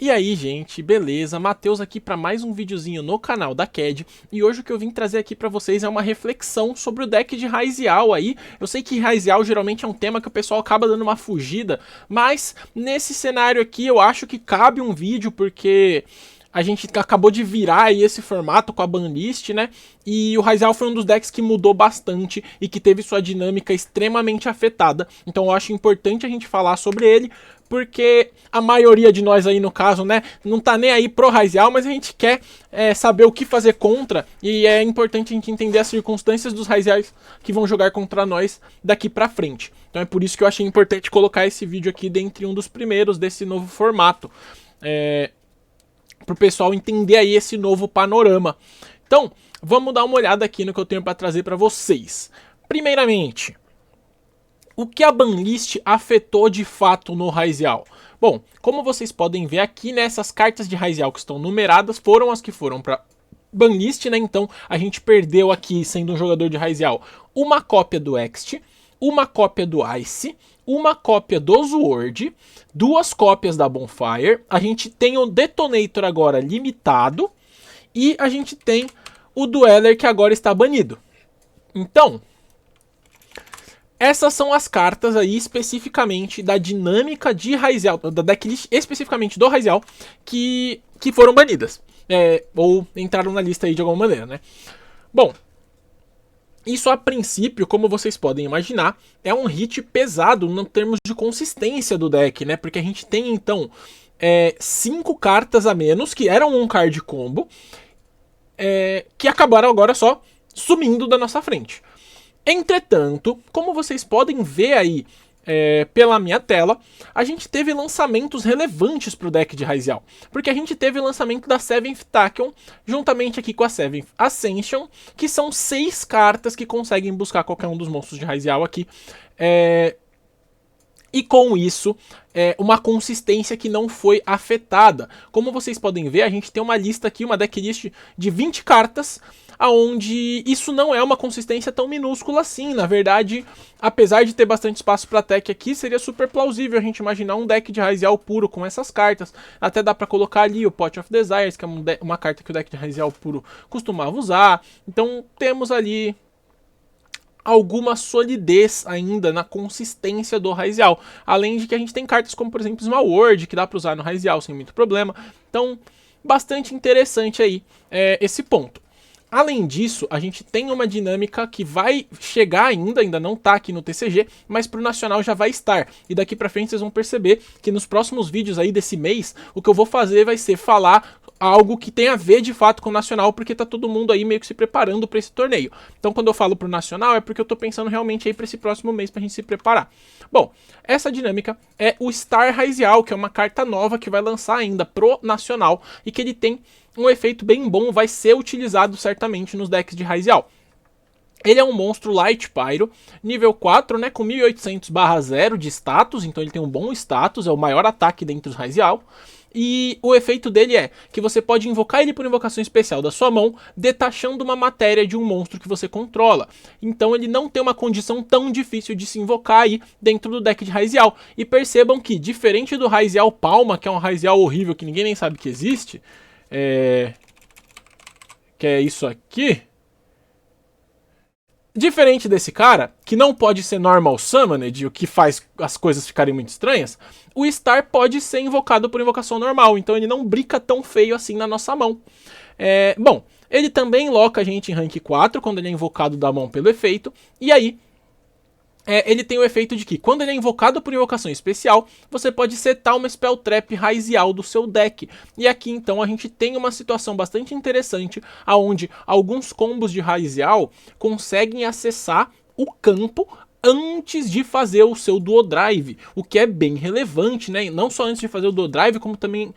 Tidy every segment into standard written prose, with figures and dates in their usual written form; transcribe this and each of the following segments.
E aí, gente, beleza? Matheus aqui para mais um videozinho no canal da CAD. E hoje o que eu vim trazer aqui para vocês é uma reflexão sobre o deck de Raizial aí. Eu sei que Raizial geralmente é um tema que o pessoal acaba dando uma fugida, mas nesse cenário aqui eu acho que cabe um vídeo porque a gente acabou de virar aí esse formato com a banlist, né? E o Raizial foi um dos decks que mudou bastante e que teve sua dinâmica extremamente afetada. Então eu acho importante a gente falar sobre ele, porque a maioria de nós aí, no caso, né, não tá nem aí pro Raizial, mas a gente quer saber o que fazer contra, e é importante a gente entender as circunstâncias dos Raiziais que vão jogar contra nós daqui pra frente. Então é por isso que eu achei importante colocar esse vídeo aqui dentre um dos primeiros desse novo formato. Para o pessoal entender aí esse novo panorama. Então, vamos dar uma olhada aqui no que eu tenho para trazer para vocês. Primeiramente, o que a banlist afetou de fato no Raizial? Bom, como vocês podem ver aqui, nessas cartas de Raizial que estão numeradas foram as que foram para banlist, né? Então, a gente perdeu aqui, sendo um jogador de Raizial, uma cópia do Ext, uma cópia do Ice, uma cópia do Sword, duas cópias da Bonfire, a gente tem o Detonator agora limitado e a gente tem o Dweller que agora está banido. Então, essas são as cartas aí especificamente da dinâmica de Raizial, da decklist especificamente do Raizial, que foram banidas, ou entraram na lista aí de alguma maneira, né? Bom, isso a princípio, como vocês podem imaginar, é um hit pesado em termos de consistência do deck, né? Porque a gente tem então 5 cartas a menos, que eram um card combo, que acabaram agora só sumindo da nossa frente. Entretanto, como vocês podem ver aí pela minha tela, a gente teve lançamentos relevantes para o deck de Raizial. Porque a gente teve o lançamento da 7th Tachyon, juntamente aqui com a 7th Ascension, que são 6 cartas que conseguem buscar qualquer um dos monstros de Raizial aqui. E com isso, uma consistência que não foi afetada. Como vocês podem ver, a gente tem uma lista aqui, uma decklist de 20 cartas, onde isso não é uma consistência tão minúscula assim. Na verdade, apesar de ter bastante espaço para tech aqui, seria super plausível a gente imaginar um deck de Raizial puro com essas cartas. Até dá para colocar ali o Pot of Desires, que é uma carta que o deck de Raizial puro costumava usar. Então temos ali alguma solidez ainda na consistência do Raizial. Além de que a gente tem cartas como, por exemplo, Small World, que dá para usar no Raizial sem muito problema. Então, bastante interessante aí esse ponto. Além disso, a gente tem uma dinâmica que vai chegar ainda não tá aqui no TCG, mas pro Nacional já vai estar. E daqui pra frente vocês vão perceber que nos próximos vídeos aí desse mês, o que eu vou fazer vai ser falar algo que tem a ver de fato com o Nacional, porque tá todo mundo aí meio que se preparando para esse torneio. Então quando eu falo pro Nacional é porque eu tô pensando realmente aí pra esse próximo mês pra gente se preparar. Bom, essa dinâmica é o Star Raizial, que é uma carta nova que vai lançar ainda pro Nacional e que ele tem um efeito bem bom, vai ser utilizado certamente nos decks de Raizial. Ele é um monstro Light Pyro, nível 4, né, com 1800/0 de status, então ele tem um bom status, é o maior ataque dentre os Raizial. E o efeito dele é que você pode invocar ele por invocação especial da sua mão, detachando uma matéria de um monstro que você controla. Então ele não tem uma condição tão difícil de se invocar aí dentro do deck de Raizial. E percebam que, diferente do Raizial Palma, que é um Raizial horrível que ninguém nem sabe que existe, que é isso aqui. Diferente desse cara, que não pode ser normal summoned, o que faz as coisas ficarem muito estranhas, o Star pode ser invocado por invocação normal, então ele não brinca tão feio assim na nossa mão. Bom, ele também loca a gente em rank 4 quando ele é invocado da mão pelo efeito, e aí ele tem o efeito de que, quando ele é invocado por invocação especial, você pode setar uma Spell Trap Raizial do seu deck. E aqui, então, a gente tem uma situação bastante interessante, onde alguns combos de Raizial conseguem acessar o campo antes de fazer o seu Duo Drive, o que é bem relevante, né? Não só antes de fazer o Duo Drive, como também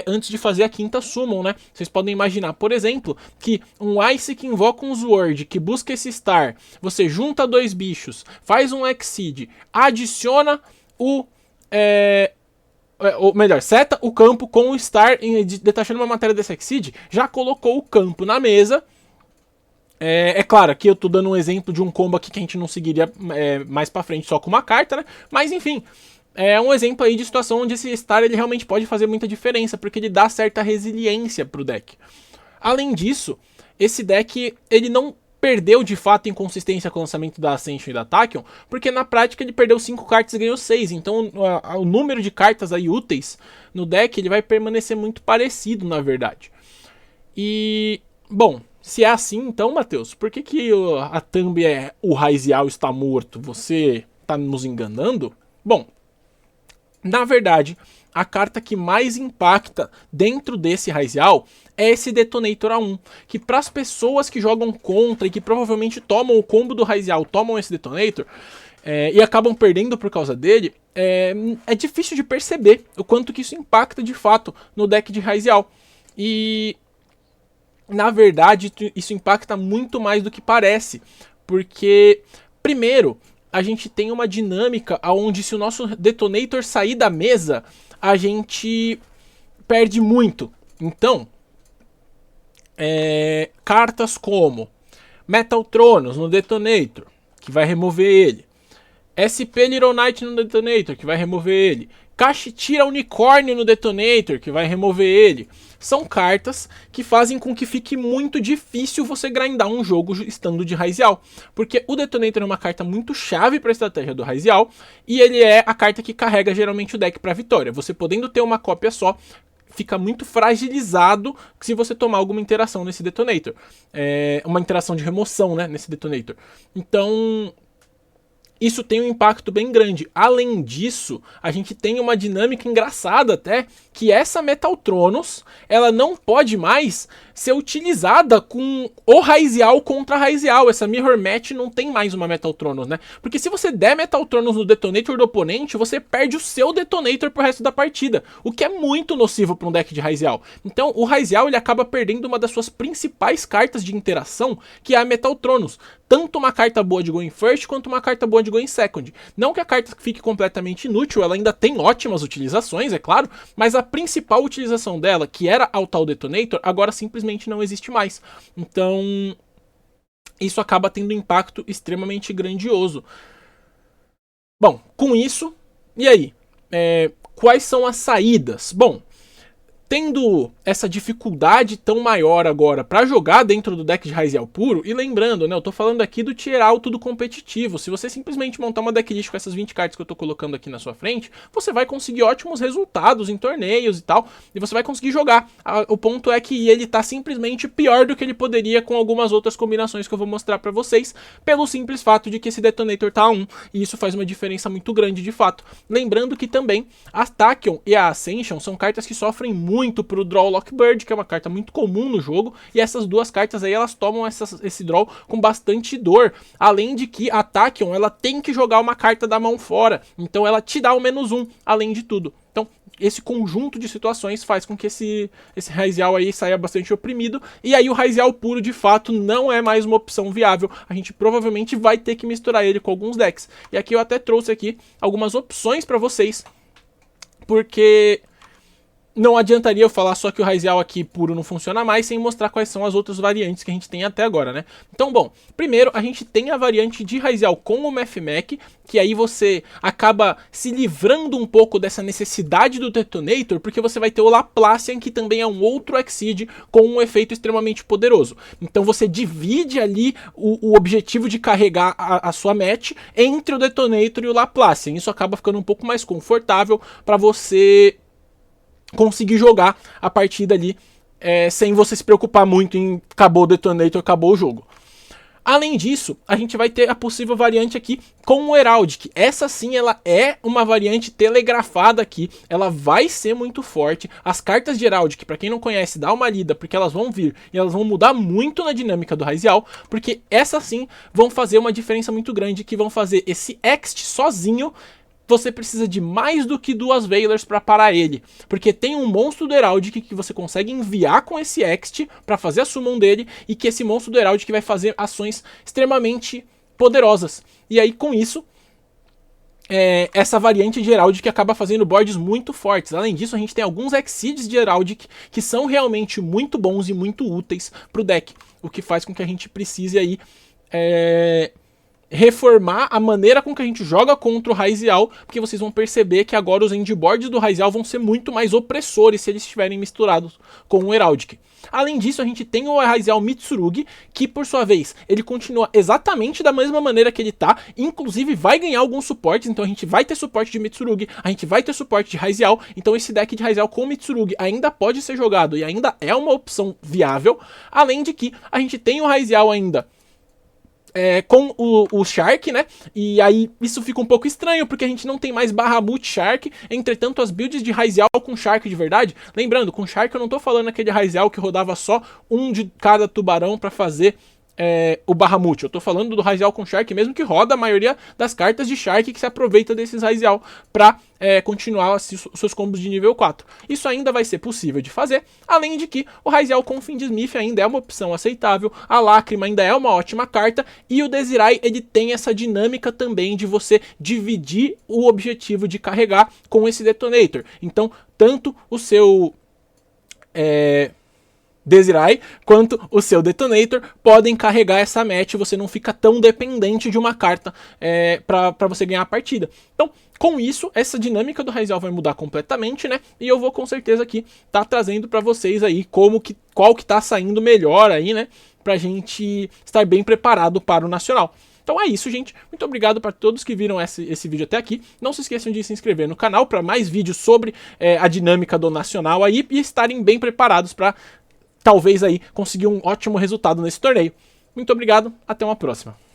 antes de fazer a quinta Summon, né? Vocês podem imaginar, por exemplo, que um Ice que invoca um Sword, que busca esse Star, você junta 2 bichos, faz um Exceed, adiciona ou melhor, seta o campo com o Star, detachando uma matéria desse Exceed, já colocou o campo na mesa. É claro, aqui eu tô dando um exemplo de um combo aqui que a gente não seguiria mais pra frente só com uma carta, né? Mas enfim, é um exemplo aí de situação onde esse Star ele realmente pode fazer muita diferença, porque ele dá certa resiliência pro deck. Além disso, esse deck ele não perdeu de fato em consistência com o lançamento da Ascension e da Tachyon, porque na prática ele perdeu 5 cartas e ganhou 6, então o número de cartas aí úteis no deck ele vai permanecer muito parecido, na verdade. E, bom, se é assim então, Matheus, por que a thumb é o Raizial está morto? Você tá nos enganando? Bom, na verdade, a carta que mais impacta dentro desse Raizial é esse Detonator A1, que para as pessoas que jogam contra e que provavelmente tomam o combo do Raizial, tomam esse Detonator e acabam perdendo por causa dele, é difícil de perceber o quanto que isso impacta de fato no deck de Raizial. E na verdade isso impacta muito mais do que parece, porque primeiro a gente tem uma dinâmica onde se o nosso Detonator sair da mesa, a gente perde muito. Então, cartas como Metal Tronos no Detonator, que vai remover ele. SP Little Knight no Detonator, que vai remover ele. Kashitira Unicórnio no Detonator, que vai remover ele. São cartas que fazem com que fique muito difícil você grindar um jogo estando de Raizial. Porque o Detonator é uma carta muito chave para a estratégia do Raizial. E ele é a carta que carrega geralmente o deck para vitória. Você podendo ter uma cópia só, fica muito fragilizado se você tomar alguma interação nesse Detonator. Uma interação de remoção, né, nesse Detonator. Então isso tem um impacto bem grande. Além disso, a gente tem uma dinâmica engraçada até, que essa Metal Tronos, ela não pode mais ser utilizada com o Raizial contra Raizial. Essa Mirror Match não tem mais uma Metal Tronos, né? Porque se você der Metal Tronos no Detonator do oponente, você perde o seu Detonator pro resto da partida, o que é muito nocivo para um deck de Raizial. Então, o Raizial ele acaba perdendo uma das suas principais cartas de interação, que é a Metal Tronos. Tanto uma carta boa de Going First, quanto uma carta boa de Going Second. Não que a carta fique completamente inútil, ela ainda tem ótimas utilizações, é claro, mas a principal utilização dela, que era o tal Detonator, agora simplesmente não existe mais. Então, isso acaba tendo um impacto extremamente grandioso. Bom, com isso, e aí? Quais são as saídas? Bom, tendo essa dificuldade tão maior agora para jogar dentro do deck de Raizial puro, e lembrando, né, eu tô falando aqui do tier alto do competitivo, se você simplesmente montar uma decklist com essas 20 cartas que eu tô colocando aqui na sua frente, você vai conseguir ótimos resultados em torneios e tal, e você vai conseguir jogar. O ponto é que ele tá simplesmente pior do que ele poderia com algumas outras combinações que eu vou mostrar para vocês, pelo simples fato de que esse Detonator tá 1, e isso faz uma diferença muito grande de fato. Lembrando que também a Tachyon e a Ascension são cartas que sofrem muito pro Draw Lockbird, que é uma carta muito comum no jogo, e essas duas cartas aí elas tomam esse draw com bastante dor, além de que a Tachyon ela tem que jogar uma carta da mão fora, então ela te dá o -1, além de tudo. Então esse conjunto de situações faz com que esse Raizial aí saia bastante oprimido, e aí o Raizial puro de fato não é mais uma opção viável, a gente provavelmente vai ter que misturar ele com alguns decks, e aqui eu até trouxe aqui algumas opções para vocês, porque não adiantaria eu falar só que o Raizial aqui puro não funciona mais sem mostrar quais são as outras variantes que a gente tem até agora, né? Então, bom, primeiro a gente tem a variante de Raizial com o Mathmech, que aí você acaba se livrando um pouco dessa necessidade do Detonator, porque você vai ter o Laplacian, que também é um outro Exceed com um efeito extremamente poderoso. Então você divide ali o objetivo de carregar a sua match entre o Detonator e o Laplacian. Isso acaba ficando um pouco mais confortável para você conseguir jogar a partida ali sem você se preocupar muito em acabou o Detonator, acabou o jogo. Além disso, a gente vai ter a possível variante aqui com o Heraldic. Essa sim, ela é uma variante telegrafada aqui, ela vai ser muito forte. As cartas de Heraldic, para quem não conhece, dá uma lida, porque elas vão vir e elas vão mudar muito na dinâmica do Raizial, porque essas sim vão fazer uma diferença muito grande, que vão fazer esse Ext sozinho. Você precisa de mais do que 2 Veilers para parar ele, porque tem um monstro do Heraldic que você consegue enviar com esse Ext para fazer a summon dele, e que esse monstro do Heraldic vai fazer ações extremamente poderosas. E aí com isso, essa variante de Heraldic acaba fazendo boards muito fortes. Além disso, a gente tem alguns Exceeds de Heraldic que são realmente muito bons e muito úteis para o deck, o que faz com que a gente precise aí reformar a maneira com que a gente joga contra o Raizial, porque vocês vão perceber que agora os endboards do Raizial vão ser muito mais opressores se eles estiverem misturados com o Heraldic. Além disso, a gente tem o Raizial Mitsurugi, que por sua vez, ele continua exatamente da mesma maneira que ele tá, inclusive vai ganhar alguns suportes, então a gente vai ter suporte de Mitsurugi, a gente vai ter suporte de Raizial, então esse deck de Raizial com Mitsurugi ainda pode ser jogado e ainda é uma opção viável, além de que a gente tem o Raizial ainda com o Shark, né? E aí isso fica um pouco estranho, porque a gente não tem mais Bahamut Shark. Entretanto, as builds de Raizial com Shark de verdade, lembrando, com Shark eu não tô falando aquele Raizial que rodava só um de cada tubarão pra fazer o Bahamut. Eu tô falando do Raizial com Shark mesmo, que roda a maioria das cartas de Shark, que se aproveita desses Raizial pra continuar assim, seus combos de nível 4. Isso ainda vai ser possível de fazer, além de que o Raizial com Fiendsmith ainda é uma opção aceitável, a Lágrima ainda é uma ótima carta, e o Desirai ele tem essa dinâmica também de você dividir o objetivo de carregar com esse Detonator. Então, tanto o seu Desirai quanto o seu Detonator podem carregar essa match, você não fica tão dependente de uma carta para você ganhar a partida. Então, com isso, essa dinâmica do Raizial vai mudar completamente, né? E eu vou com certeza aqui tá trazendo para vocês aí qual que tá saindo melhor aí, né? Pra gente estar bem preparado para o Nacional. Então é isso, gente. Muito obrigado para todos que viram esse vídeo até aqui. Não se esqueçam de se inscrever no canal para mais vídeos sobre a dinâmica do Nacional aí e estarem bem preparados para talvez aí conseguir um ótimo resultado nesse torneio. Muito obrigado, até uma próxima.